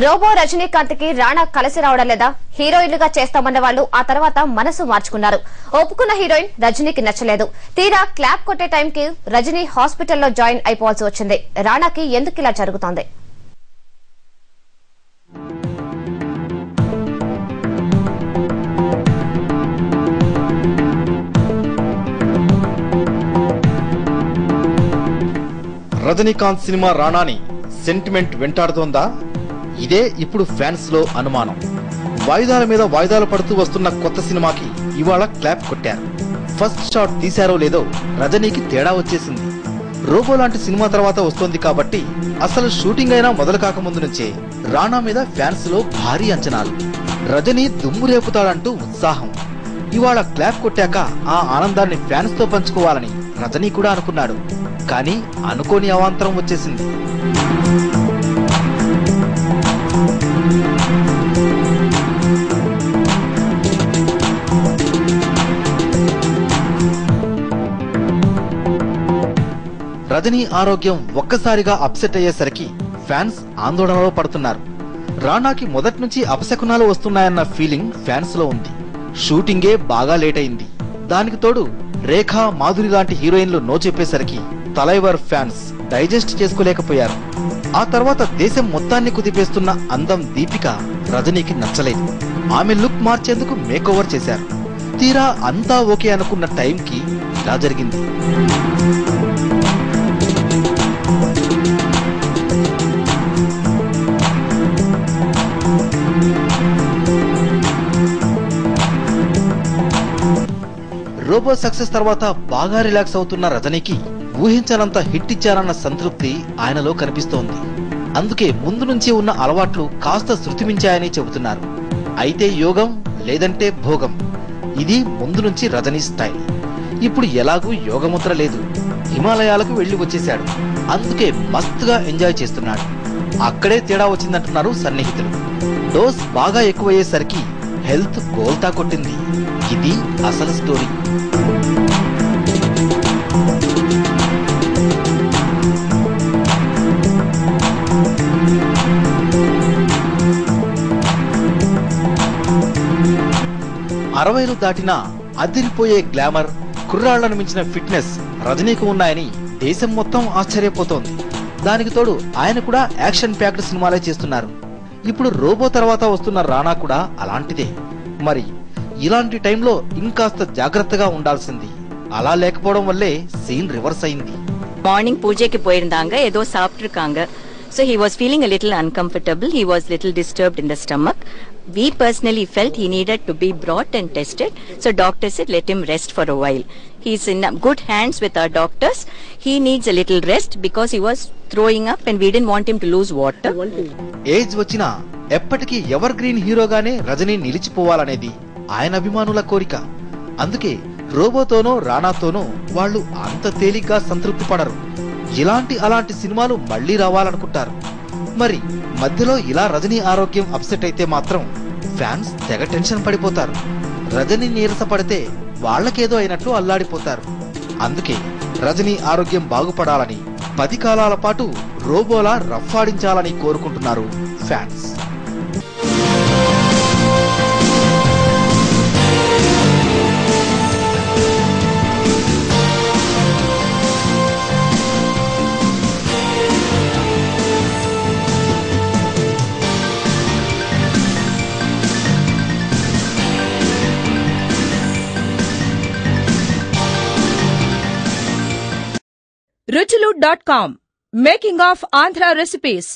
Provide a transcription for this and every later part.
Robo Rajinikanth కి రాణా కలిసి రావడం లేదా? హీరోయిన్లుగా చేస్తామన్న వాళ్ళు ఆ తర్వాత మనసు మార్చుకున్నారు. ఒప్పుకున్న హీరోయిన్ రజనీకి నచ్చలేదు. తీరా క్లాప్ కొట్టే టైంకి రజనీ హాస్పిటల్లో జాయిన్ అయిపోవాల్సి వచ్చింది. రాణాకి ఎందుకు ఇలా జరుగుతోంది? రజనీకాంత్ సినిమా రాణాని సెంటిమెంట్ వెంటాడుతోందా? ఇదే ఇప్పుడు ఫ్యాన్స్ లో అనుమానం. వాయిదాల మీద వాయిదాలు పడుతూ వస్తున్న కొత్త సినిమాకి ఇవాళ క్లాప్ కొట్టారు. ఫస్ట్ షాట్ తీశారో లేదో రజనీకి తేడా వచ్చేసింది. రోబో లాంటి సినిమా తర్వాత వస్తోంది కాబట్టి అసలు షూటింగ్ అయినా మొదలు కాకముందు నుంచే రాణా మీద ఫ్యాన్స్ లో భారీ అంచనాలు. రజనీ దుమ్ము రేపుతాడంటూ ఉత్సాహం. ఇవాళ క్లాప్ కొట్టాక ఆ ఆనందాన్ని ఫ్యాన్స్ తో పంచుకోవాలని రజనీ కూడా అనుకున్నాడు. కానీ అనుకోని అవాంతరం వచ్చేసింది. రజనీ ఆరోగ్యం ఒక్కసారిగా అప్సెట్ అయ్యేసరికి ఫ్యాన్స్ ఆందోళనలో పడుతున్నారు. రాణాకి మొదటి నుంచి అపశకునాలు వస్తున్నాయన్న ఫీలింగ్ ఫ్యాన్స్ లో ఉంది. షూటింగే బాగా లేట్ అయింది. దానికి తోడు రేఖ, మాధురి లాంటి హీరోయిన్లు నో చెప్పేసరికి తలైవర్ ఫ్యాన్స్ డైజెస్ట్ చేసుకోలేకపోయారు. ఆ తర్వాత దేశం మొత్తాన్ని కుదిపేస్తున్న అందం దీపిక రజనీకి నచ్చలేదు. ఆమె లుక్ మార్చేందుకు మేకోవర్ చేశారు. తీరా అంతా ఓకే అనుకున్న టైంకి ఇలా జరిగింది. రోబో సక్సెస్ తర్వాత బాగా రిలాక్స్ అవుతున్న రజనీకి ఊహించనంత హిట్ ఇచ్చారన్న సంతృప్తి ఆయనలో కనిపిస్తోంది. అందుకే ముందు నుంచి ఉన్న అలవాట్లు కాస్త శృతిమించాయని చెబుతున్నారు. అయితే యోగం లేదంటే భోగం, ఇది ముందు నుంచి రజనీ స్టైల్. ఇప్పుడు ఎలాగూ యోగముద్ర లేదు. హిమాలయాలకు వెళ్లి వచ్చేశాడు. అందుకే మస్తుగా ఎంజాయ్ చేస్తున్నాడు. అక్కడే తేడా వచ్చిందంటున్నారు సన్నిహితులు. డోస్ బాగా ఎక్కువయ్యేసరికి హెల్త్ గోల్తా కొట్టింది. ఇది అసలు స్టోరీ. అరవైలు దాటినా అదిరిపోయే గ్లామర్, కుర్రాళ్లను మించిన ఫిట్నెస్ రజనీకి ఉన్నాయని దేశం మొత్తం ఆశ్చర్యపోతోంది. దానికి తోడు ఆయన కూడా యాక్షన్ ప్యాక్డ్ సినిమాలే చేస్తున్నారు. ఇప్పుడు రోబో తర్వాత వస్తున్న రాణా కూడా అలాంటిదే. మరి ఇలాంటి టైంలో ఇంకాస్త జాగ్రత్తగా ఉండాల్సింది. అలా లేకపోవడం వల్లే సీన్ రివర్స్ అయింది. మార్నింగ్ పూజకి పోయిందాంగా ఏదో సాப்பிட்டிருக்காங்க. So he was feeling a little uncomfortable. He was little disturbed in the stomach. We personally felt he needed to be brought and tested. So doctor said let him rest for a while. He's in good hands with our doctors. He needs a little rest because he was throwing up and we didn't want him to lose water. Age వచ్చినా ఎప్పటికీ ever green హీరోగానే Rajani నిలిచిపోవాలనేది ఆయన అభిమానుల కోరిక. అందుకే రోబోతోనో రాణాతోనో వాళ్ళు అంత తేలిగ్గా సంతృప్తి పడరు. అలాంటి సినిమాలు మళ్లీ రావాలనుకుంటారు. మరి మధ్యలో ఇలా రజనీ ఆరోగ్యం అప్సెట్ అయితే మాత్రం ఫ్యాన్స్ తెగ టెన్షన్ పడిపోతారు. రజనీ నీరస పడితే వాళ్లకేదో అయినట్లు అల్లాడిపోతారు. అందుకే రజనీ ఆరోగ్యం బాగుపడాలని 10 కాలాల పాటు రోబోలా రఫ్ఫాడించాలని కోరుకుంటున్నారు fans. Ruchilu.com, making of Andhra recipes.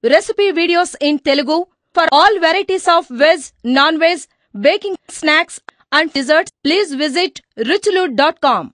Recipe videos in Telugu for all varieties of veg, non-veg, baking snacks and desserts. Please visit Ruchilu.com.